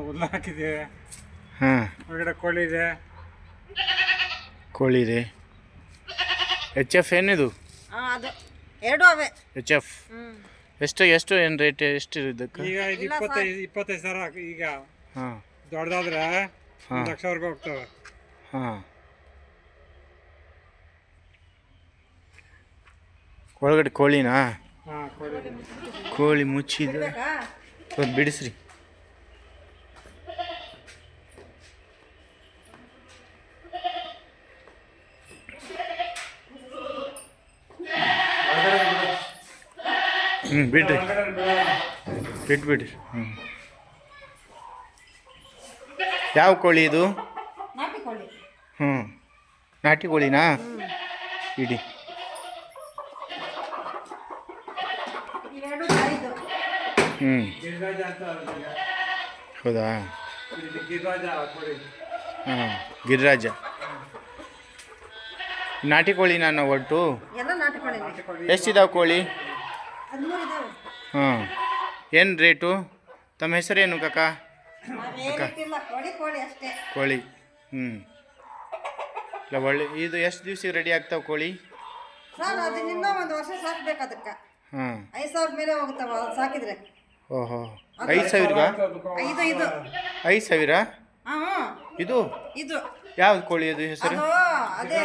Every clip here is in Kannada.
ಹುಲ್ಲು ಹಾಕಿದೆ. ಹಾಂ, ಹೊರಗಡೆ ಕೋಳಿ ಇದೆ. ಕೋಳಿ ಇದೆ. ಎಚ್ ಎಫ್ ಏನಿದು? ಅದು ಎರಡು ಅವೇ. ಎಚ್ ಎಫ್ ಎಷ್ಟು ಎಷ್ಟು ಏನು ರೇಟ್ ಎಷ್ಟು ಇದಕ್ಕೆ? ಈಗ ಇದು 25 ಸಾವಿರ. ಈಗ ಹಾಂ, ದೊಡ್ಡದಾದ್ರೆ 1 ಲಕ್ಷವರೆಗೂ ಹೋಗ್ತವೆ. ಹಾಂ, ಒಳಗಡೆ ಕೋಳಿನಾ? ಹಾಂ, ಕೋಳಿ. ಕೋಳಿ ಮುಚ್ಚಿದ್ರೆ ಸ್ವಲ್ಪ ಬಿಡಿಸ್ರಿ. ಬಿಡ್ರಿ, ಬಿಟ್ಬಿಡ್ರಿ. ಯಾವ ಕೋಳಿ ಇದು? ನಾಟಿ ಕೋಳಿ. ನಾಟಿ ಕೋಳಿನಾ? ಇಡಿ. ಇವೆರಡು ತಾಯಿದು. ಗಿರಿರಾಜ ಅಂತ ಅದಕ್ಕೆ. ಹೌದಾ? ಇದು ಗಿರಿರಾಜ ಕೋಳಿ. ಗಿರಿರಾಜ. ನಾಟಿ ಕೋಳಿ ನಾನು ಒಟ್ಟು ಎಲ್ಲ ನಾಟಿ ಕೋಳಿ. ಎಷ್ಟಿದಾವೆ ಕೋಳಿ? 13 ಇದಾವೆ. ಏನು ರೇಟು? ತಮ್ಮ ಹೆಸರೇನು ಕಾಕ? ಕೋಳಿ ಅಷ್ಟೇ. ಕೋಳಿ. ಇಲ್ಲ, ಒಳ್ಳೆ. ಇದು ಎಷ್ಟು ದಿವ್ಸಕ್ಕೆ ರೆಡಿ ಆಗ್ತಾವೆ ಕೋಳಿ? ಸರ್ ಅದನ್ನ 1 ವರ್ಷ ಸಾಕ್ಬೇಕು. ಅದಕ್ಕೆ 5,000 ಮೇಲೆ ಹೋಗುತ್ತಾವ ಅದು ಸಾಕಿದ್ರೆ. ಓಹೋ, 5,000? 5,000? ಇದು ಇದು ಯಾವ್ದು ಕೋಳಿ ಅದು ಹೆಸರು? ಅದೇ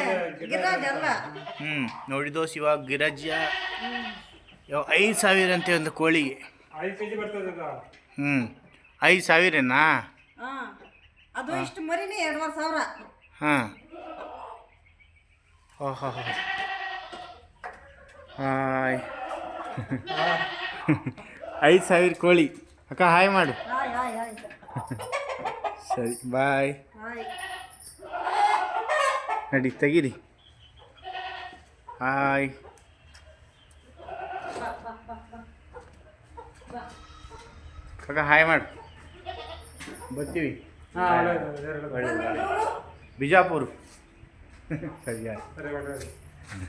ಗಿರಿರಾಜ ಅಲ್ಲ. ನೋಡಿದೋ ಶಿವ, ಗಿರಿರಾಜ. 5,000 ಅಂತೆ ಒಂದು ಕೋಳಿಗೆ. 5 kg ಬರ್ತದೆ. 5,000ನಾ? ಅದು ಇಷ್ಟು ಮರಿನೇ 2,500. ಹಾಂ. ಓಹೋ, ಹಾಯ್. 5,000 ಕೋಳಿ. ಅಕ್ಕ ಹಾಯ್ ಮಾಡು. ಸರಿ, ಬಾಯ್. ನಡಿ ತೆಗೀರಿ. ಹಾಯ್. ಕಾಕ ಹಾಯ್ ಮಾಡು. ಬರ್ತೀವಿ. ಬಿಜಾಪುರ. ಸರಿ, ಆಯ್ತು. ಸರಿ.